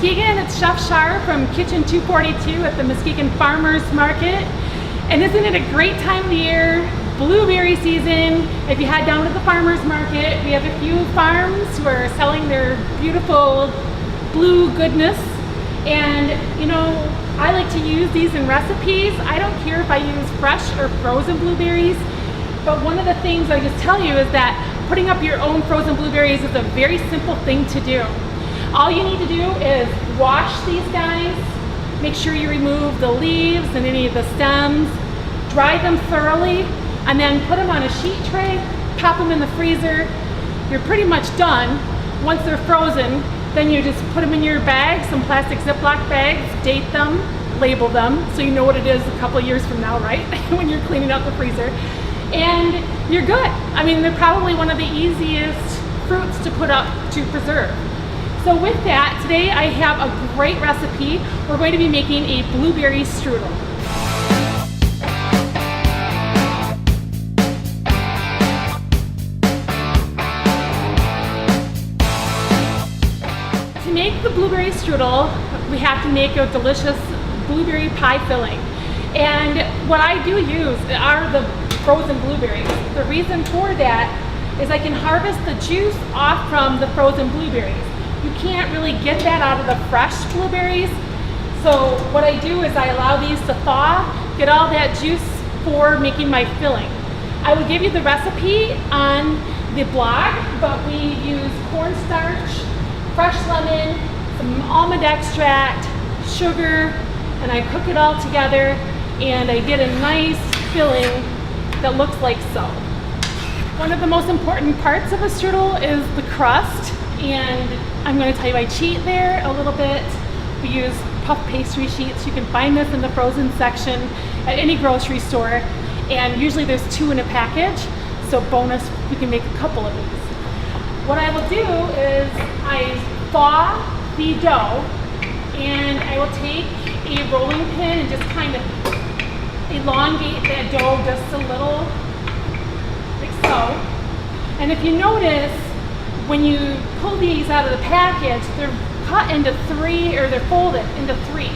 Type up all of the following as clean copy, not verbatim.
Muskegon. It's Chef Char from Kitchen 242 at the Muskegon Farmers Market. And isn't it a great time of the year? Blueberry season. If you head down to the farmers market, we have a few farms who are selling their beautiful blue goodness. And you know, I like to use these in recipes. I don't care if I use fresh or frozen blueberries, but one of the things I just tell you is that putting up your own frozen blueberries is a very simple thing to do. All you need to do is wash these guys, make sure you remove the leaves and any of the stems, dry them thoroughly, and then put them on a sheet tray, pop them in the freezer. You're pretty much done. Once they're frozen, then you just put them in your bag, some plastic Ziploc bags, date them, label them, so you know what it is a couple years from now, right? When you're cleaning out the freezer. And you're good. I mean, they're probably one of the easiest fruits to put up to preserve. So with that, today I have a great recipe. We're going to be making a blueberry strudel. To make the blueberry strudel, we have to make a delicious blueberry pie filling. And what I do use are the frozen blueberries. The reason for that is I can harvest the juice off from the frozen blueberries. You can't really get that out of the fresh blueberries. So what I do is I allow these to thaw, get all that juice for making my filling. I will give you the recipe on the blog, but we use cornstarch, fresh lemon, some almond extract, sugar, and I cook it all together and I get a nice filling that looks like so. One of the most important parts of a strudel is the crust, and I'm going to tell you I cheat there a little bit. We use puff pastry sheets. You can find this in the frozen section at any grocery store, and usually there's 2 in a package, so bonus, you can make a couple of these. What I will do is I thaw the dough, and I will take a rolling pin and just kind of elongate that dough just a little, like so. And if you notice, when you pull these out of the package, they're cut into 3, or they're folded into 3s,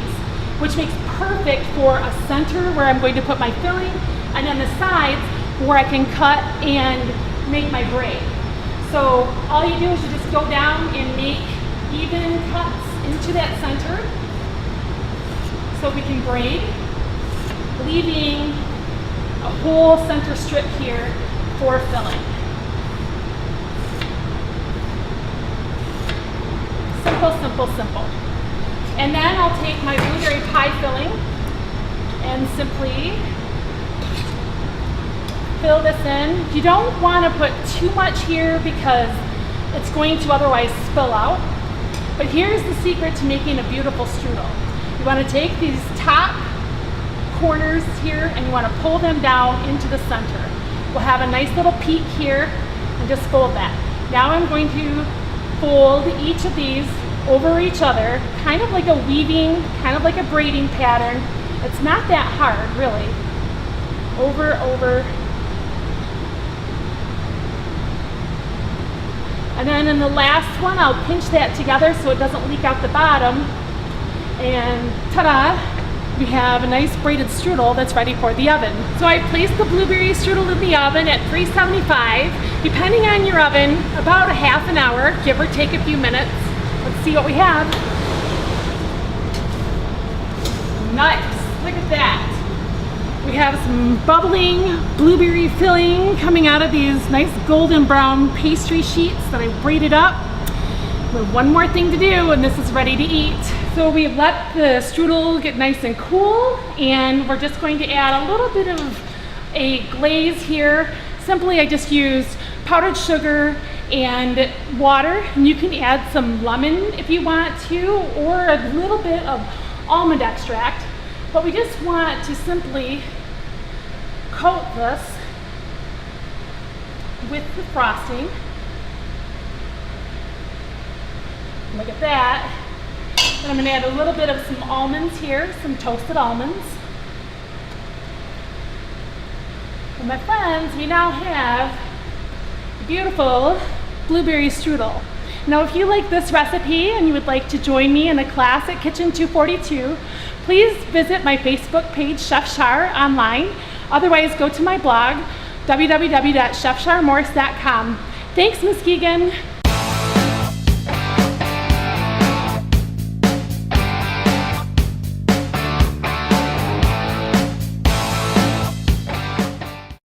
which makes perfect for a center where I'm going to put my filling, and then the sides where I can cut and make my braid. So all you do is you just go down and make even cuts into that center so we can braid, leaving a whole center strip here for filling. Simple, simple, simple. And then I'll take my blueberry pie filling and simply fill this in. You don't want to put too much here because it's going to otherwise spill out. But here's the secret to making a beautiful strudel. You want to take these top corners here and you want to pull them down into the center. We'll have a nice little peak here and just fold that. Now I'm going to fold each of these over each other, kind of like a weaving, kind of like a braiding pattern. It's not that hard, really. Over, over. And then in the last one, I'll pinch that together so it doesn't leak out the bottom. And ta-da! We have a nice braided strudel that's ready for the oven. So I placed the blueberry strudel in the oven at 375. Depending on your oven, about a half an hour, give or take a few minutes. Let's see what we have. Nice, look at that. We have some bubbling blueberry filling coming out of these nice golden brown pastry sheets that I braided up. We have one more thing to do and this is ready to eat. So we let the strudel get nice and cool, and we're just going to add a little bit of a glaze here. Simply, I just used powdered sugar and water, and you can add some lemon if you want to, or a little bit of almond extract. But we just want to simply coat this with the frosting. Look at that. And I'm going to add a little bit of some almonds here, some toasted almonds. And my friends, we now have beautiful blueberry strudel. Now, if you like this recipe and you would like to join me in a class at Kitchen 242, please visit my Facebook page, Chef Char, online. Otherwise, go to my blog, www.chefcharmorse.com. Thanks, Muskegon.